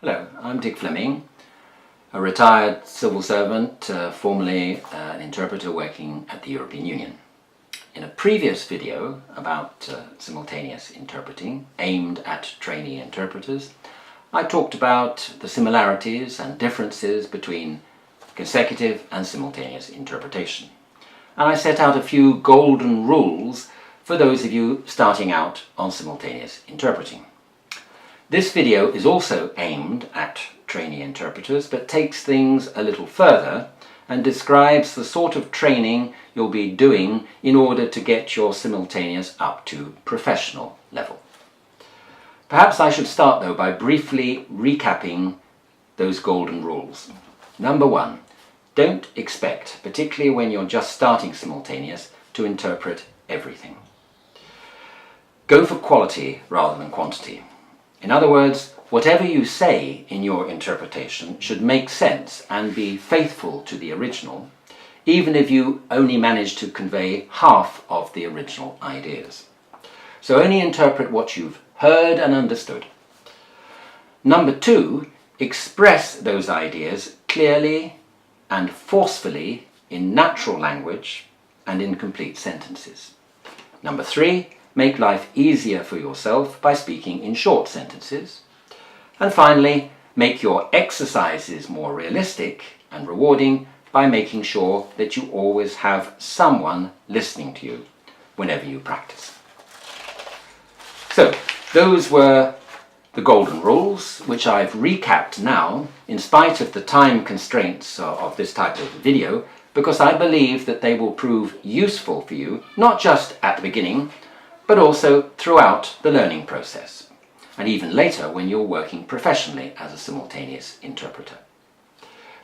Hello, I'm Dick Fleming, a retired civil servant, formerly an interpreter working at the European Union. In a previous video about simultaneous interpreting, aimed at trainee interpreters, I talked about the similarities and differences between consecutive and simultaneous interpretation. And I set out a few golden rules for those of you starting out on simultaneous interpreting. This video is also aimed at trainee interpreters, but takes things a little further and describes the sort of training you'll be doing in order to get your simultaneous up to professional level. Perhaps I should start though by briefly recapping those golden rules. Number one, don't expect, particularly when you're just starting simultaneous, to interpret everything. Go for quality rather than quantity. In other words, whatever you say in your interpretation should make sense and be faithful to the original, even if you only manage to convey half of the original ideas. So only interpret what you've heard and understood. Number two, express those ideas clearly and forcefully in natural language and in complete sentences. Number three, make life easier for yourself by speaking in short sentences. And finally, make your exercises more realistic and rewarding by making sure that you always have someone listening to you whenever you practice. So, those were the golden rules, which I've recapped now, in spite of the time constraints of this type of video, because I believe that they will prove useful for you, not just at the beginning, but also throughout the learning process, and even later when you're working professionally as a simultaneous interpreter.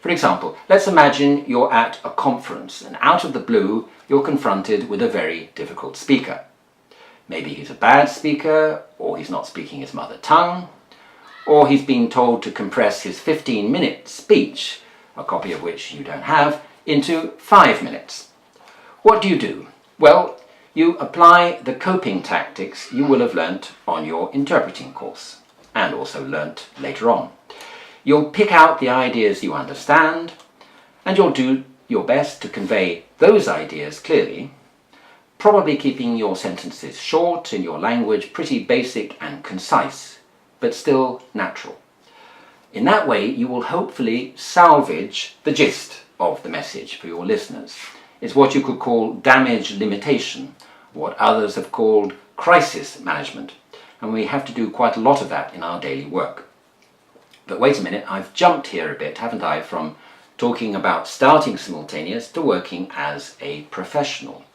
For example, let's imagine you're at a conference and out of the blue you're confronted with a very difficult speaker. Maybe he's a bad speaker, or he's not speaking his mother tongue, or he's been told to compress his 15-minute speech, a copy of which you don't have, into 5 minutes. What do? Well, you apply the coping tactics you will have learnt on your interpreting course, and also learnt later on. You'll pick out the ideas you understand, and you'll do your best to convey those ideas clearly, probably keeping your sentences short and your language pretty basic and concise, but still natural. In that way, you will hopefully salvage the gist of the message for your listeners. It's what you could call damage limitation, what others have called crisis management, and we have to do quite a lot of that in our daily work. But wait a minute, I've jumped here a bit, haven't I, from talking about starting simultaneous to working as a professional.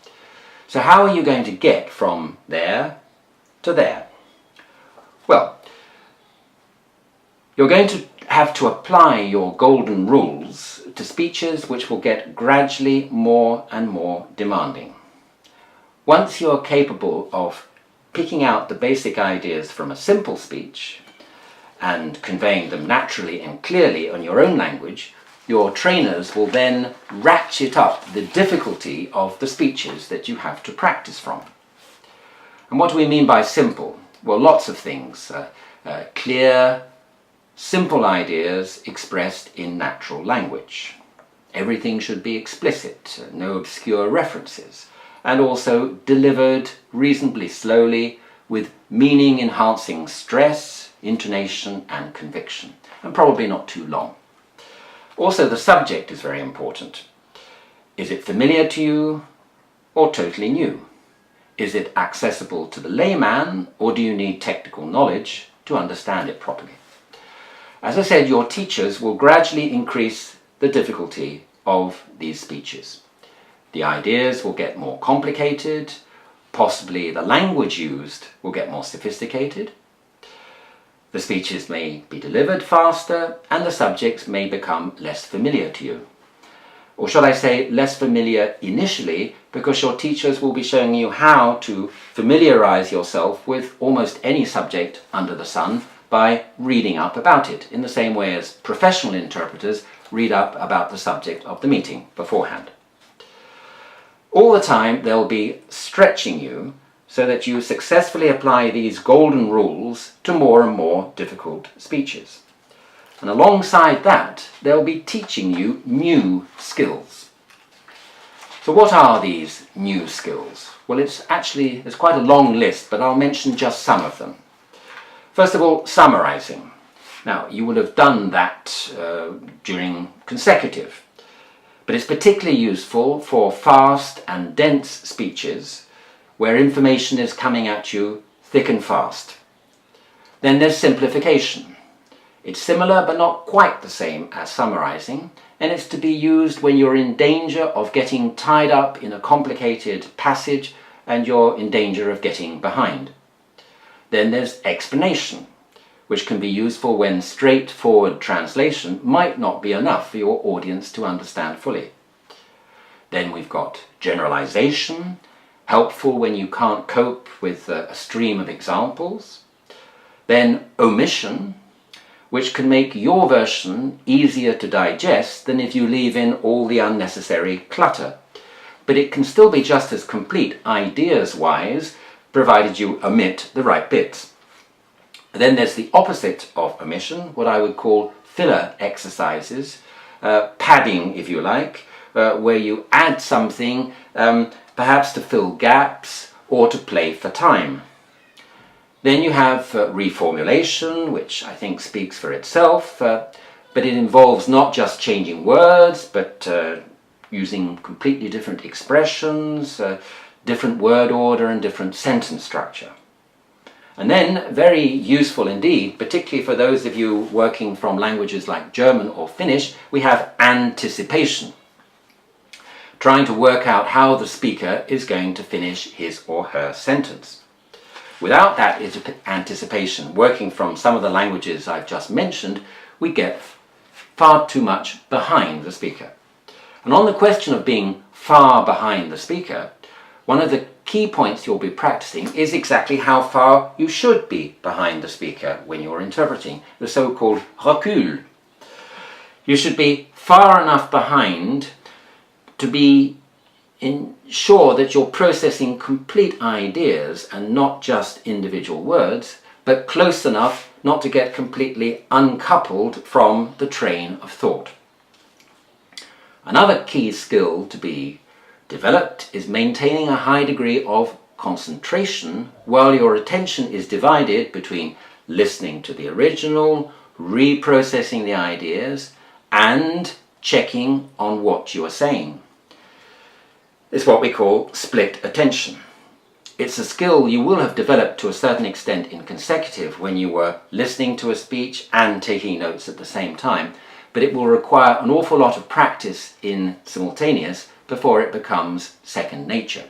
So how are you going to get from there to there? Well, you're going to have to apply your golden rules to speeches which will get gradually more and more demanding. Once you're capable of picking out the basic ideas from a simple speech and conveying them naturally and clearly on your own language, your trainers will then ratchet up the difficulty of the speeches that you have to practice from. And what do we mean by simple? Well, lots of things. Clear, simple ideas expressed in natural language. Everything should be explicit, no obscure references, and also delivered reasonably slowly with meaning-enhancing stress, intonation and conviction, and probably not too long. Also, the subject is very important. Is it familiar to you or totally new? Is it accessible to the layman, or do you need technical knowledge to understand it properly? As I said, your teachers will gradually increase the difficulty of these speeches. The ideas will get more complicated, possibly the language used will get more sophisticated. The speeches may be delivered faster, and the subjects may become less familiar to you. Or should I say less familiar initially, because your teachers will be showing you how to familiarize yourself with almost any subject under the sun by reading up about it, in the same way as professional interpreters read up about the subject of the meeting beforehand. All the time they'll be stretching you so that you successfully apply these golden rules to more and more difficult speeches. And alongside that, they'll be teaching you new skills. So what are these new skills? Well, there's quite a long list, but I'll mention just some of them. First of all, summarizing. Now, you will have done that during consecutive, but it's particularly useful for fast and dense speeches where information is coming at you thick and fast. Then there's simplification. It's similar but not quite the same as summarizing, and it's to be used when you're in danger of getting tied up in a complicated passage and you're in danger of getting behind. Then there's explanation, which can be useful when straightforward translation might not be enough for your audience to understand fully. Then we've got generalization, helpful when you can't cope with a stream of examples. Then omission, which can make your version easier to digest than if you leave in all the unnecessary clutter. But it can still be just as complete ideas-wise, provided you omit the right bits. Then there's the opposite of omission, what I would call filler exercises, padding if you like, where you add something perhaps to fill gaps or to play for time. Then you have reformulation, which I think speaks for itself, but it involves not just changing words, but using completely different expressions, different word order and different sentence structure. And then, very useful indeed, particularly for those of you working from languages like German or Finnish, we have anticipation. Trying to work out how the speaker is going to finish his or her sentence. Without that anticipation, working from some of the languages I've just mentioned, we get far too much behind the speaker. And on the question of being far behind the speaker, one of the key points you'll be practicing is exactly how far you should be behind the speaker when you're interpreting, the so-called recul. You should be far enough behind to be ensure that you're processing complete ideas and not just individual words, but close enough not to get completely uncoupled from the train of thought. Another key skill to be developed is maintaining a high degree of concentration while your attention is divided between listening to the original, reprocessing the ideas, and checking on what you are saying. It's what we call split attention. It's a skill you will have developed to a certain extent in consecutive when you were listening to a speech and taking notes at the same time, but it will require an awful lot of practice in simultaneous before it becomes second nature.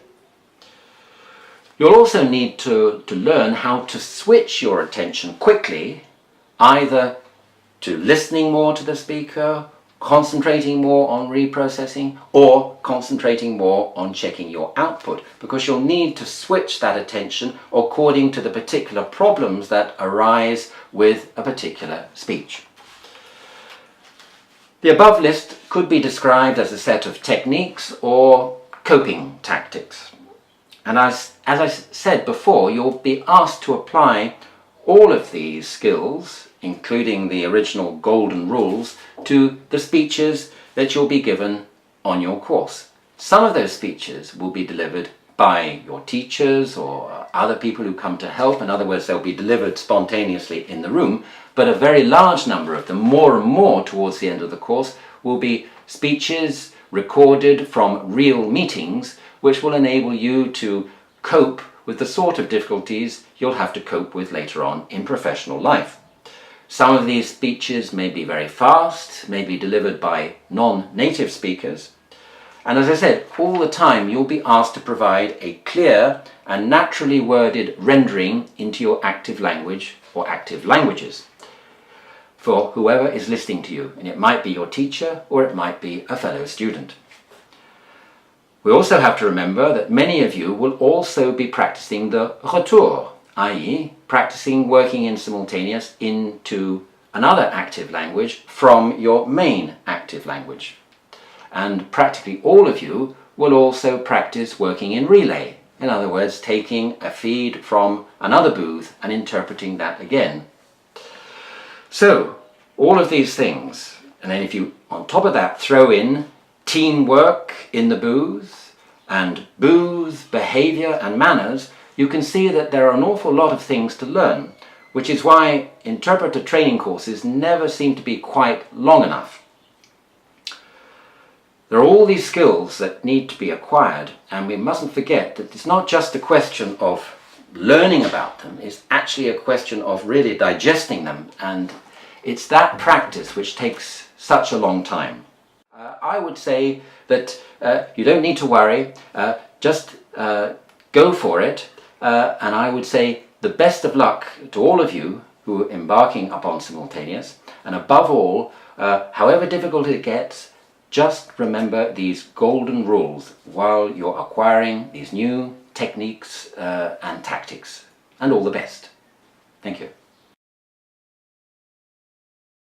You'll also need to learn how to switch your attention quickly, either to listening more to the speaker, concentrating more on reprocessing, or concentrating more on checking your output, because you'll need to switch that attention according to the particular problems that arise with a particular speech. The above list could be described as a set of techniques or coping tactics. And as I said before, you'll be asked to apply all of these skills, including the original golden rules, to the speeches that you'll be given on your course. Some of those speeches will be delivered by your teachers or other people who come to help. In other words, they'll be delivered spontaneously in the room, but a very large number of them, more and more towards the end of the course, will be speeches recorded from real meetings, which will enable you to cope with the sort of difficulties you'll have to cope with later on in professional life. Some of these speeches may be very fast, may be delivered by non-native speakers, and as I said, all the time you'll be asked to provide a clear and naturally worded rendering into your active language or active languages for whoever is listening to you, and it might be your teacher or it might be a fellow student. We also have to remember that many of you will also be practicing the retour, i.e. practicing working in simultaneous into another active language from your main active language. And practically all of you will also practice working in relay, in other words, taking a feed from another booth and interpreting that again. So, all of these things, and then if you on top of that throw in teamwork in the booth and booth behavior and manners, you can see that there are an awful lot of things to learn, which is why interpreter training courses never seem to be quite long enough. There are all these skills that need to be acquired, and we mustn't forget that it's not just a question of learning about them, it's actually a question of really digesting them, and it's that practice which takes such a long time. I would say that you don't need to worry, just go for it, and I would say the best of luck to all of you who are embarking upon Simultaneous, and above all, however difficult it gets, just remember these golden rules while you're acquiring these new techniques and tactics. And all the best. Thank you.